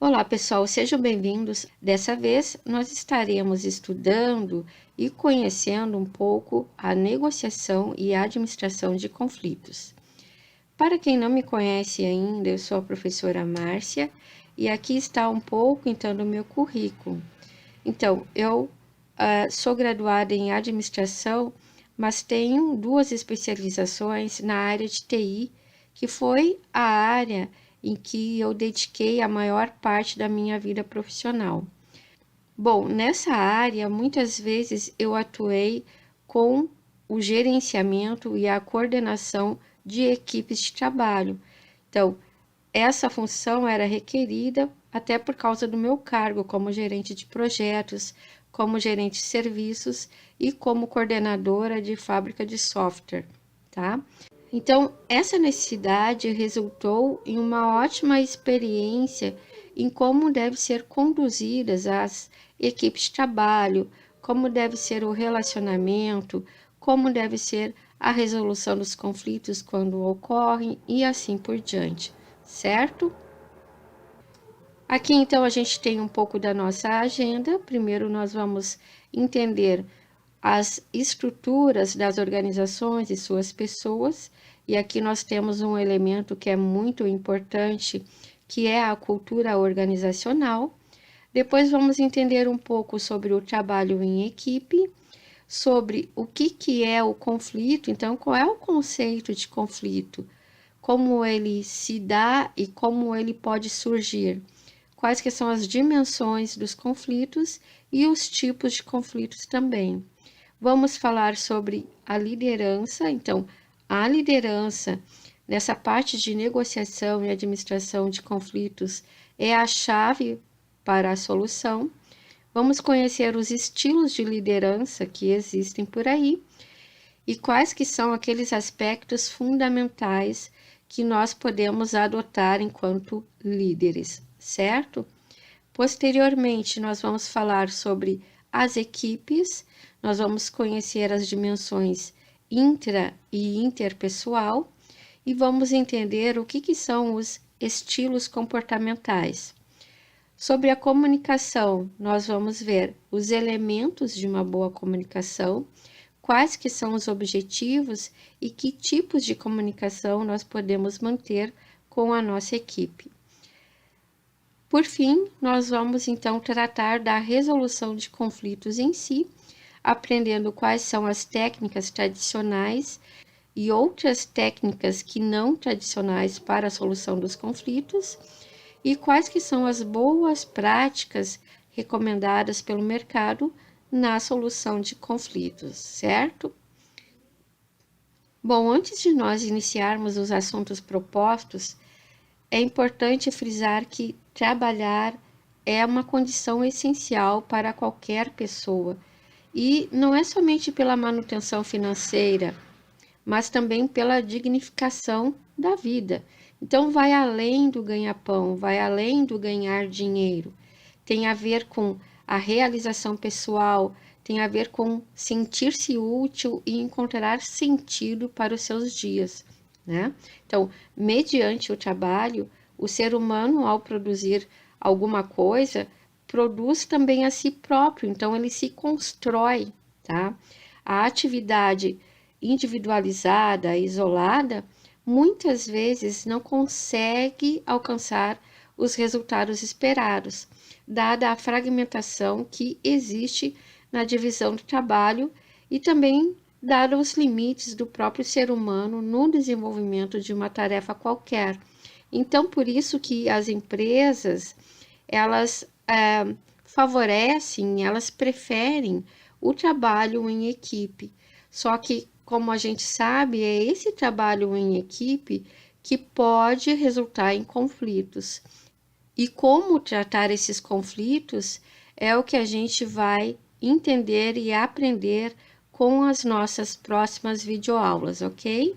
Olá, pessoal, sejam bem-vindos. Dessa vez, nós estaremos estudando e conhecendo um pouco a negociação e a administração de conflitos. Para quem não me conhece ainda, eu sou a professora Márcia e aqui está um pouco, então, do meu currículo. Então, eu sou graduada em administração, mas tenho duas especializações na área de TI, que foi a área em que eu dediquei a maior parte da minha vida profissional. Bom, nessa área, muitas vezes eu atuei com o gerenciamento e a coordenação de equipes de trabalho. Então, essa função era requerida até por causa do meu cargo como gerente de projetos, como gerente de serviços e como coordenadora de fábrica de software, tá? Então, essa necessidade resultou em uma ótima experiência em como deve ser conduzidas as equipes de trabalho, como deve ser o relacionamento, como deve ser a resolução dos conflitos quando ocorrem e assim por diante, certo? Aqui então a gente tem um pouco da nossa agenda. Primeiro nós vamos entender as estruturas das organizações e suas pessoas, e aqui nós temos um elemento que é muito importante, que é a cultura organizacional. Depois vamos entender um pouco sobre o trabalho em equipe, sobre o que é o conflito, então qual é o conceito de conflito, como ele se dá e como ele pode surgir, quais que são as dimensões dos conflitos e os tipos de conflitos também. Vamos falar sobre a liderança. Então, a liderança nessa parte de negociação e administração de conflitos é a chave para a solução. Vamos conhecer os estilos de liderança que existem por aí e quais que são aqueles aspectos fundamentais que nós podemos adotar enquanto líderes, certo? Posteriormente, nós vamos falar sobre as equipes, nós vamos conhecer as dimensões intra e interpessoal e vamos entender o que são os estilos comportamentais. Sobre a comunicação, nós vamos ver os elementos de uma boa comunicação, quais que são os objetivos e que tipos de comunicação nós podemos manter com a nossa equipe. Por fim, nós vamos então tratar da resolução de conflitos em si, aprendendo quais são as técnicas tradicionais e outras técnicas que não tradicionais para a solução dos conflitos e quais que são as boas práticas recomendadas pelo mercado na solução de conflitos, certo? Bom, antes de nós iniciarmos os assuntos propostos, é importante frisar que trabalhar é uma condição essencial para qualquer pessoa e não é somente pela manutenção financeira, mas também pela dignificação da vida. Então, vai além do ganha-pão, vai além do ganhar dinheiro. Tem a ver com a realização pessoal, tem a ver com sentir-se útil e encontrar sentido para os seus dias, né? Então, mediante o trabalho, o ser humano, ao produzir alguma coisa, produz também a si próprio, então ele se constrói, tá? A atividade individualizada, isolada, muitas vezes não consegue alcançar os resultados esperados, dada a fragmentação que existe na divisão do trabalho e também dado os limites do próprio ser humano no desenvolvimento de uma tarefa qualquer. Então, por isso que as empresas, elas favorecem, elas preferem o trabalho em equipe. Só que, como a gente sabe, é esse trabalho em equipe que pode resultar em conflitos. E como tratar esses conflitos é o que a gente vai entender e aprender com as nossas próximas videoaulas, ok?